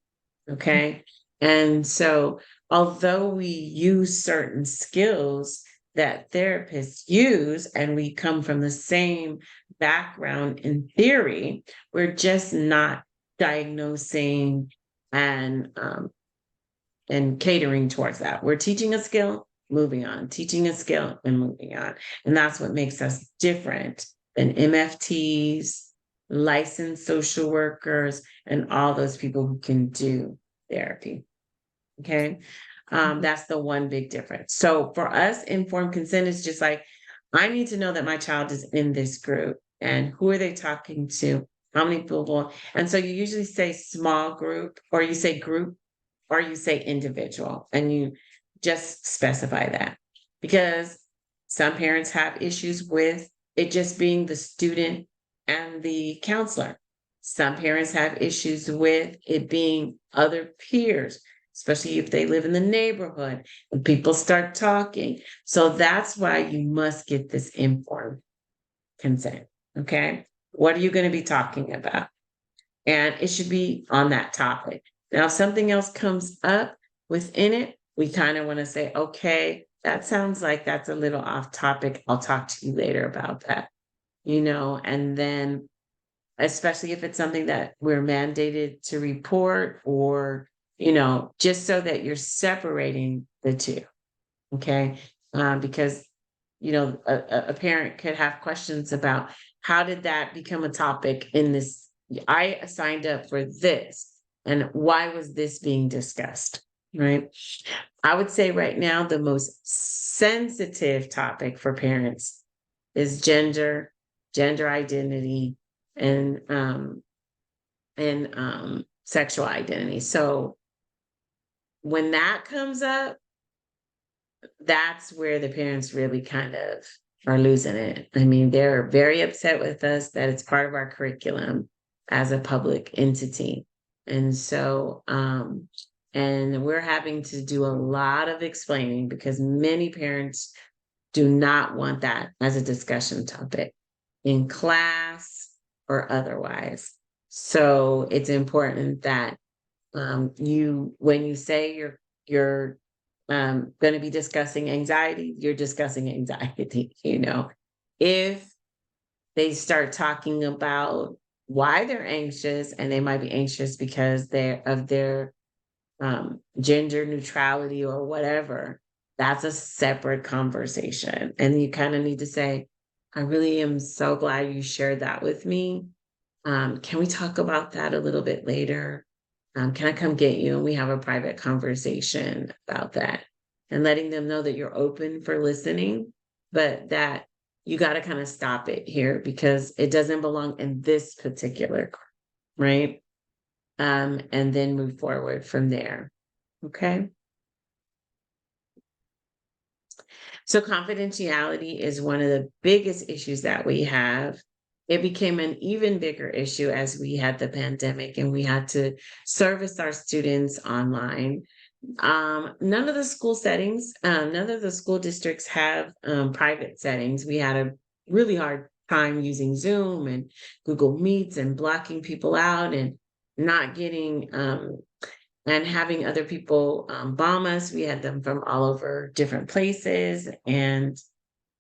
Okay. And so, although we use certain skills that therapists use, and we come from the same background in theory, we're just not diagnosing and catering towards that. We're teaching a skill, moving on, teaching a skill and moving on. And that's what makes us different than MFTs, licensed social workers, and all those people who can do therapy. Okay. That's the one big difference. So for us, informed consent is just like, I need to know that my child is in this group and who are they talking to? How many people? And so you usually say small group, or you say group, or you say individual, and you just specify that, because some parents have issues with it just being the student and the counselor. Some parents have issues with it being other peers, especially if they live in the neighborhood and people start talking. So that's why you must get this informed consent. Okay. What are you going to be talking about? And it should be on that topic. Now, if something else comes up within it, we kind of want to say, okay, that sounds like that's a little off topic. I'll talk to you later about that, and then especially if it's something that we're mandated to report or, just so that you're separating the two. Okay. Because, a parent could have questions about how did that become a topic in this? I signed up for this, and why was this being discussed? Right. I would say right now, the most sensitive topic for parents is gender identity, and sexual identity. So when that comes up, that's where the parents really kind of are losing it. I mean, they're very upset with us that it's part of our curriculum as a public entity. And so, and we're having to do a lot of explaining because many parents do not want that as a discussion topic in class or otherwise. So it's important that when you say you're going to be discussing anxiety, you're discussing anxiety. If they start talking about why they're anxious, and they might be anxious because of their gender neutrality or whatever, that's a separate conversation. And you kind of need to say, I really am so glad you shared that with me. Can we talk about that a little bit later? Can I come get you? And we have a private conversation about that, and letting them know that you're open for listening, but that you got to kind of stop it here because it doesn't belong in this particular, right? And then move forward from there. Okay. So confidentiality is one of the biggest issues that we have. It became an even bigger issue as we had the pandemic and we had to service our students online. None of the school districts have private settings. We had a really hard time using Zoom and Google Meets and blocking people out and not getting and having other people bomb us. We had them from all over different places and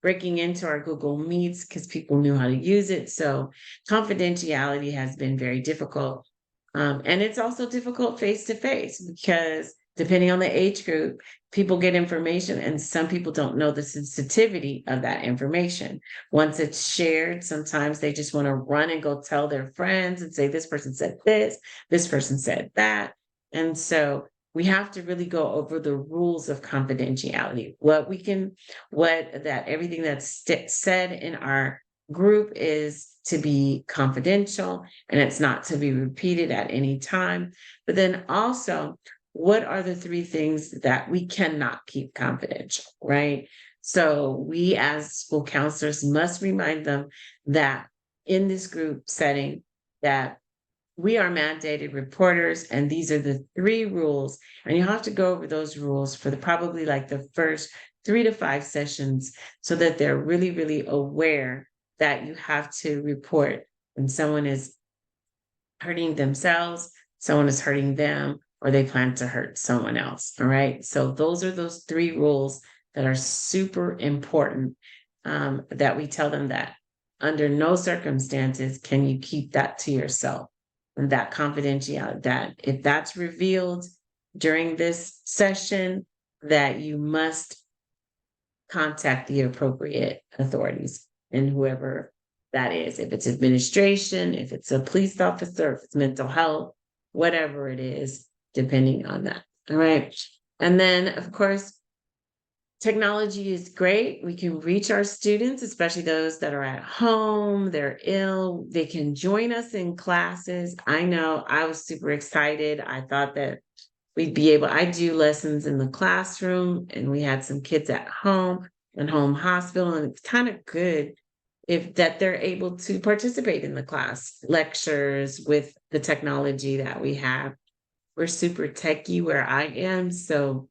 breaking into our Google Meets because people knew how to use it. So confidentiality has been very difficult. And it's also difficult face to face because depending on the age group, people get information and some people don't know the sensitivity of that information. Once it's shared, sometimes they just want to run and go tell their friends and say, this person said this person said that. And so we have to really go over the rules of confidentiality. Everything that's said in our group is to be confidential and it's not to be repeated at any time. But then also, what are the 3 things that we cannot keep confidential, right? So we as school counselors must remind them that in this group setting that we are mandated reporters, and these are the 3 rules. And you have to go over those rules for probably like the first 3 to 5 sessions so that they're really, really aware that you have to report when someone is hurting themselves, someone is hurting them, or they plan to hurt someone else. All right. So those are those 3 rules that are super important, that we tell them that under no circumstances can you keep that to yourself. And that confidentiality, that if that's revealed during this session, that you must contact the appropriate authorities and whoever that is. If it's administration, if it's a police officer, if it's mental health, whatever it is, depending on that. All right. And then, of course, technology is great. We can reach our students, especially those that are at home, they're ill. They can join us in classes. I know I was super excited. I thought that I do lessons in the classroom, and we had some kids at home and home hospital, and it's kind of good if that they're able to participate in the class lectures with the technology that we have. We're super techie where I am, so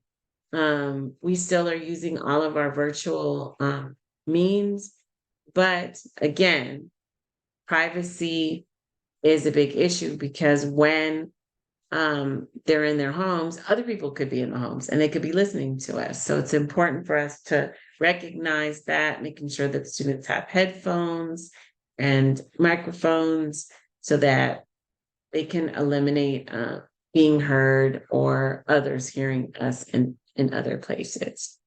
we still are using all of our virtual means, but again, privacy is a big issue because when they're in their homes, other people could be in the homes and they could be listening to us. So it's important for us to recognize that, making sure that students have headphones and microphones so that they can eliminate being heard or others hearing us in other places.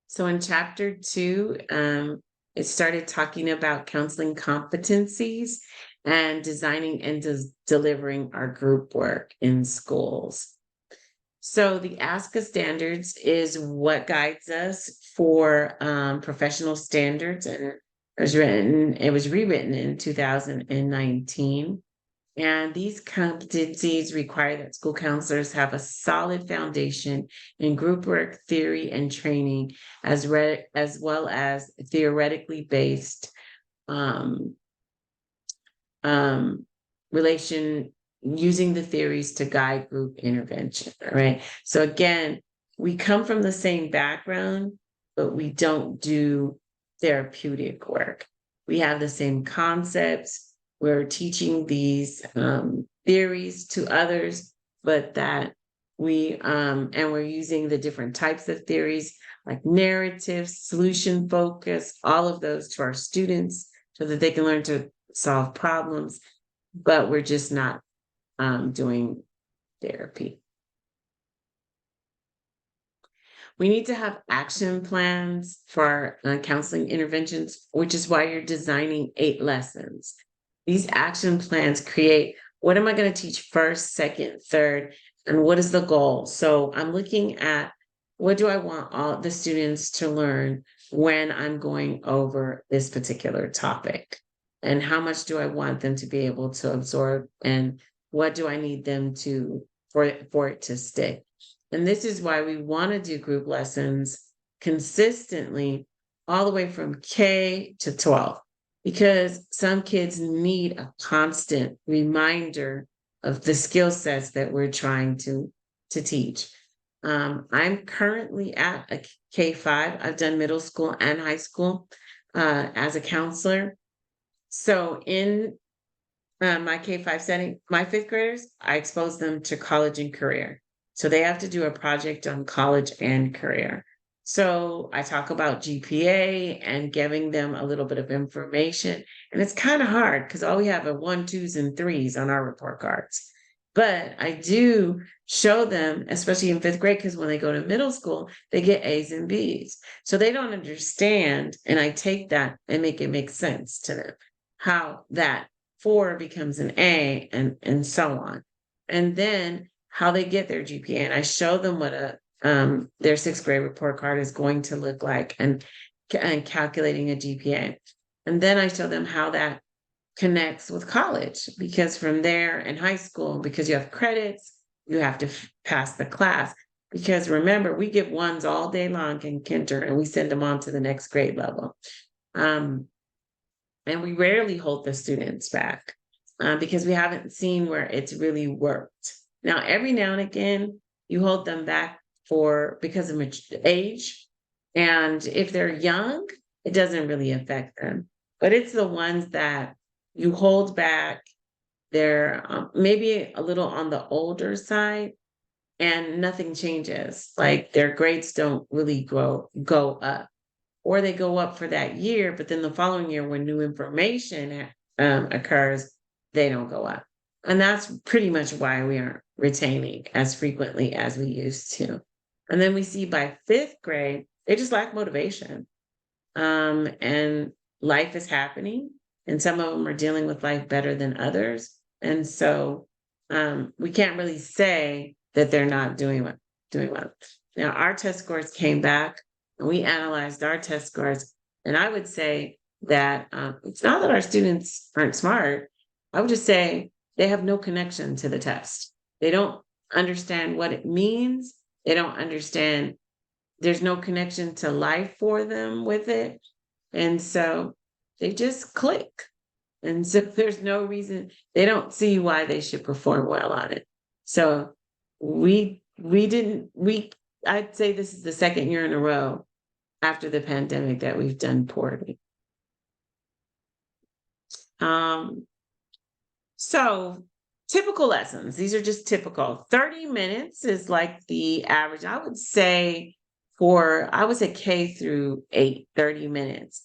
So in chapter 2, it started talking about counseling competencies and designing and delivering our group work in schools. So the ASCA standards is what guides us for professional standards, and it was rewritten in 2019. And these competencies require that school counselors have a solid foundation in group work theory and training, as well as theoretically based relation using the theories to guide group intervention. Right. So again, we come from the same background, but we don't do therapeutic work. We have the same concepts. We're teaching these theories to others, but that and we're using the different types of theories like narrative, solution focus, all of those to our students so that they can learn to solve problems, but we're just not doing therapy. We need to have action plans for counseling interventions, which is why you're designing 8 lessons. These action plans create, what am I going to teach first, second, third, and what is the goal? So I'm looking at, what do I want all the students to learn when I'm going over this particular topic? And how much do I want them to be able to absorb? And what do I need them to, for it to stick? And this is why we want to do group lessons consistently all the way from K to 12, because some kids need a constant reminder of the skill sets that we're trying to teach. I'm currently at a K-5. I've done middle school and high school as a counselor. So in my K-5 setting, my 5th graders, I expose them to college and career. So they have to do a project on college and career. So I talk about GPA and giving them a little bit of information. And it's kind of hard because all we have are 1s, 2s, and 3s on our report cards. But I do show them, especially in 5th grade, because when they go to middle school, they get A's and B's. So they don't understand. And I take that and make it make sense to them, how that 4 becomes an A and so on. And then how they get their GPA. And I show them what their 6th grade report card is going to look like and calculating a GPA. And then I show them how that connects with college, because from there in high school, because you have credits, you have to pass the class. Because remember, we give 1s all day long in kinder and we send them on to the next grade level. And we rarely hold the students back because we haven't seen where it's really worked. Now, every now and again, you hold them back because of age. And if they're young, it doesn't really affect them. But it's the ones that you hold back, they're maybe a little on the older side and nothing changes. Like their grades don't really go up, or they go up for that year, but then the following year when new information occurs, they don't go up. And that's pretty much why we aren't retaining as frequently as we used to. And then we see by 5th grade, they just lack motivation. And life is happening, and some of them are dealing with life better than others. And so we can't really say that they're not doing well. Now, our test scores came back, and we analyzed our test scores. And I would say that it's not that our students aren't smart. I would just say they have no connection to the test. They don't understand what it means. They don't understand. There's no connection to life for them with it. And so they just click. And so there's no reason, they don't see why they should perform well on it. So I'd say this is the second year in a row after the pandemic that we've done poorly. So typical lessons, these are just typical. 30 minutes is like the average. I would say K through 8, 30 minutes.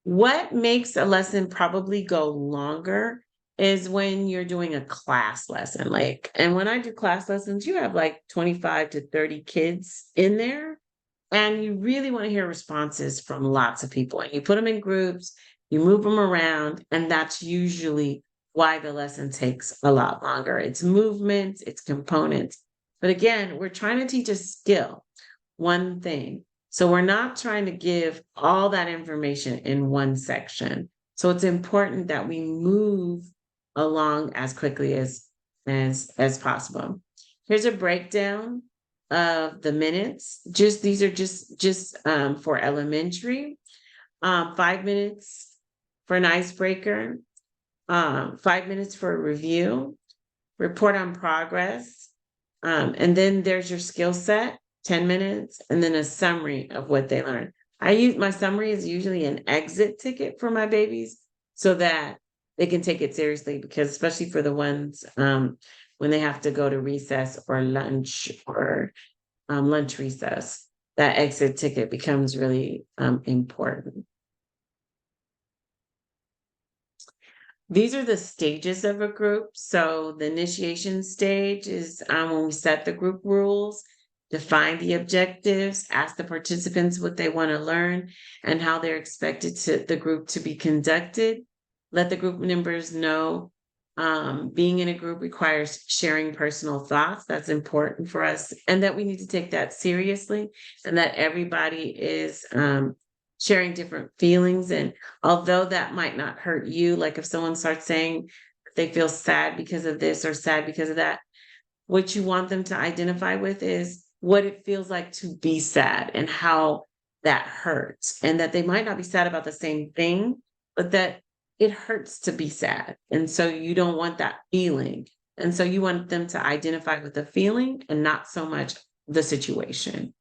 What makes a lesson probably go longer is when you're doing a class lesson. And when I do class lessons, you have like 25 to 30 kids in there. And you really want to hear responses from lots of people. And you put them in groups, you move them around, and that's usually why the lesson takes a lot longer. It's movements, it's components. But again, we're trying to teach a skill, one thing. So we're not trying to give all that information in one section. So it's important that we move along as quickly as possible. Here's a breakdown of the minutes. These are just for elementary. 5 minutes for an icebreaker, 5 minutes for a review, report on progress, and then there's your skill set, 10 minutes, and then a summary of what they learned. My summary is usually an exit ticket for my babies so that they can take it seriously, because especially for the ones when they have to go to recess or lunch or lunch recess, that exit ticket becomes really important. These are the stages of a group. So the initiation stage is when we set the group rules, define the objectives, ask the participants what they want to learn and how they're expected the group to be conducted. Let the group members know being in a group requires sharing personal thoughts. That's important for us, and that we need to take that seriously, and that everybody is sharing different feelings. And although that might not hurt you, like if someone starts saying they feel sad because of this or sad because of that, what you want them to identify with is what it feels like to be sad and how that hurts, and that they might not be sad about the same thing, but that it hurts to be sad. And so you don't want that feeling. And so you want them to identify with the feeling and not so much the situation.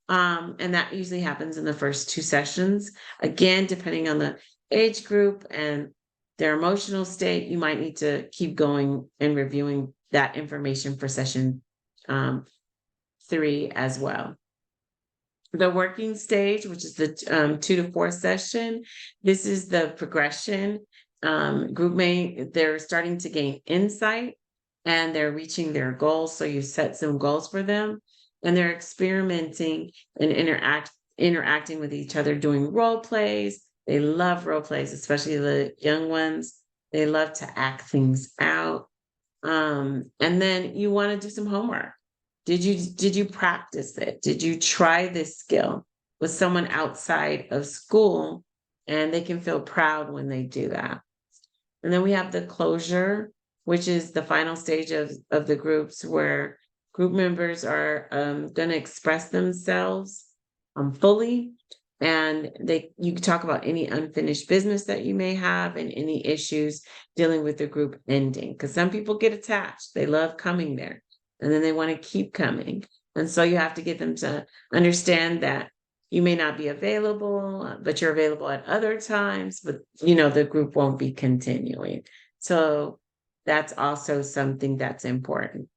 And that usually happens in the first 2 sessions. Again, depending on the age group and their emotional state, you might need to keep going and reviewing that information for session 3 as well. The working stage, which is the 2 to 4 session, this is the progression. They're starting to gain insight and they're reaching their goals. So you set some goals for them, and they're experimenting and interacting with each other, doing role plays. They love role plays, especially the young ones. They love to act things out. And then you want to do some homework. Did you practice it? Did you try this skill with someone outside of school? And they can feel proud when they do that. And then we have the closure, which is the final stage of the groups, where group members are going to express themselves fully. And you can talk about any unfinished business that you may have and any issues dealing with the group ending. Because some people get attached. They love coming there, and then they want to keep coming. And so you have to get them to understand that you may not be available, but you're available at other times, but the group won't be continuing. So that's also something that's important.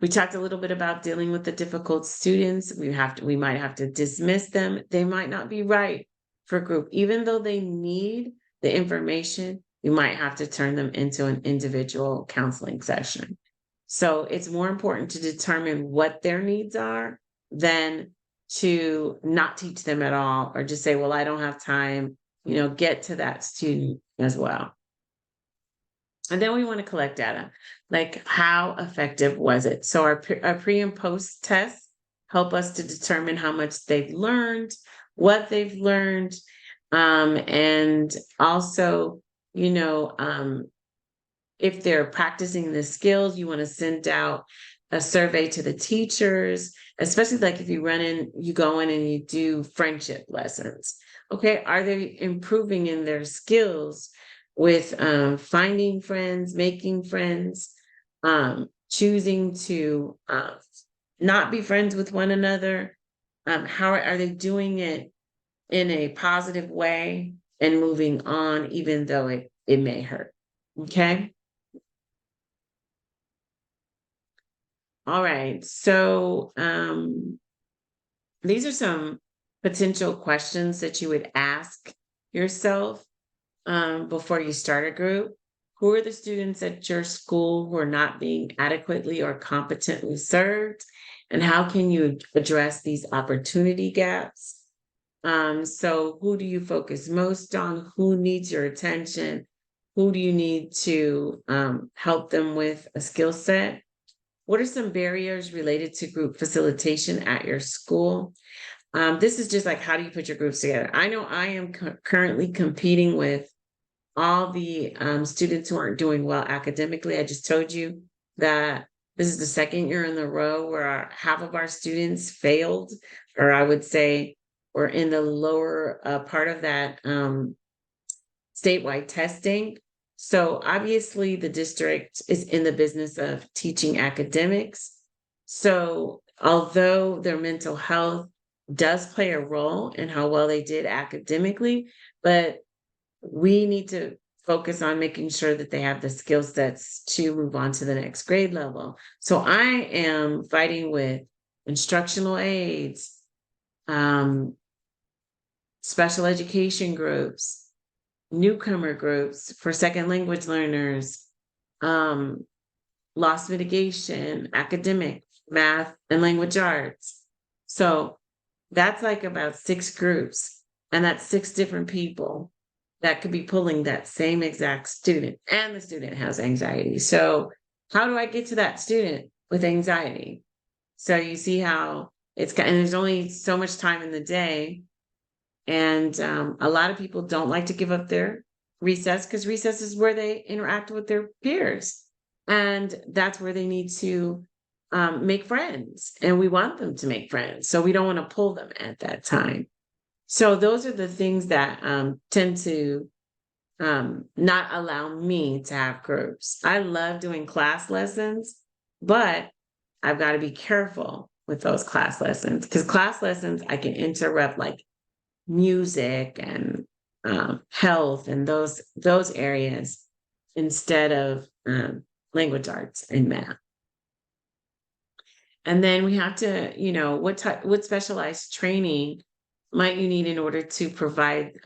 We talked a little bit about dealing with the difficult students. We might have to dismiss them. They might not be right for group. Even though they need the information, we might have to turn them into an individual counseling session. So it's more important to determine what their needs are than to not teach them at all, or just say, well, I don't have time, get to that student as well. And then we want to collect data, like how effective was it? So our pre and post tests help us to determine how much they've learned, what they've learned, and also, if they're practicing the skills, you want to send out a survey to the teachers, especially like if you go in and you do friendship lessons. Okay, are they improving in their skills with finding friends, making friends, choosing to not be friends with one another? How are they doing it in a positive way and moving on, even though it may hurt? Okay. All right. So these are some potential questions that you would ask yourself before you start a group. Who are the students at your school who are not being adequately or competently served? And how can you address these opportunity gaps? So who do you focus most on? Who needs your attention? Who do you need to help them with a skill set? What are some barriers related to group facilitation at your school? This is just like, how do you put your groups together? I know I am currently competing with all the students who aren't doing well academically. I just told you that this is the second year in a row where half of our students failed, or I would say we're in the lower part of that statewide testing. So obviously the district is in the business of teaching academics. So although their mental health does play a role in how well they did academically, but we need to focus on making sure that they have the skill sets to move on to the next grade level. So I am fighting with instructional aides, special education groups, newcomer groups for second language learners, loss mitigation, academic, math, and language arts. So that's like about 6 groups, and that's 6 different people that could be pulling that same exact student, and the student has anxiety. So how do I get to that student with anxiety? So you see how and there's only so much time in the day. And a lot of people don't like to give up their recess, because recess is where they interact with their peers. And that's where they need to make friends. And we want them to make friends. So we don't want to pull them at that time. So those are the things that tend to not allow me to have groups. I love doing class lessons, but I've got to be careful with those class lessons, because class lessons, I can interrupt like music and health and those areas instead of language arts and math. And then we have to, what specialized training might you need in order to provide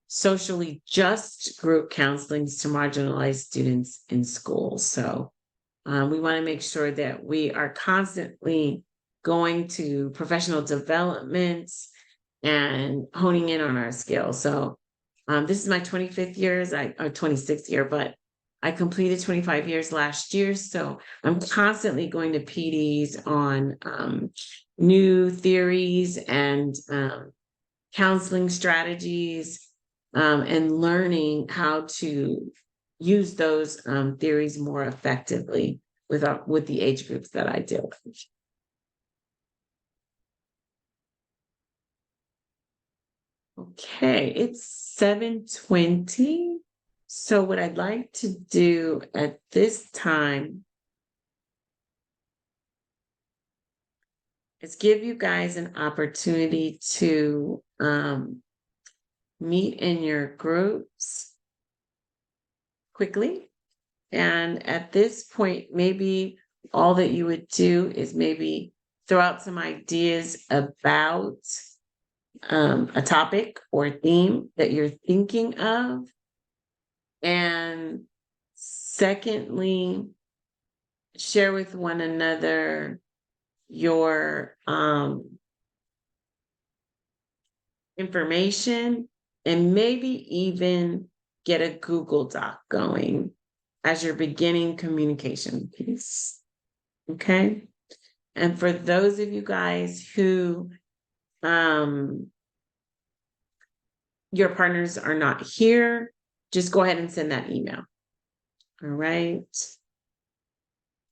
socially just group counselings to marginalized students in schools. So we want to make sure that we are constantly going to professional developments and honing in on our skills. So this is my 25th year, or 26th year, but I completed 25 years last year. So I'm constantly going to PDs on new theories and counseling strategies, and learning how to use those theories more effectively with the age groups that I deal with. Okay, it's 7:20. So what I'd like to do at this time is give you guys an opportunity to meet in your groups quickly. And at this point, maybe all that you would do is maybe throw out some ideas about a topic or theme that you're thinking of. And secondly, share with one another your information, and maybe even get a Google Doc going as your beginning communication piece. Okay. And for those of you guys who your partners are not here, just go ahead and send that email. All right.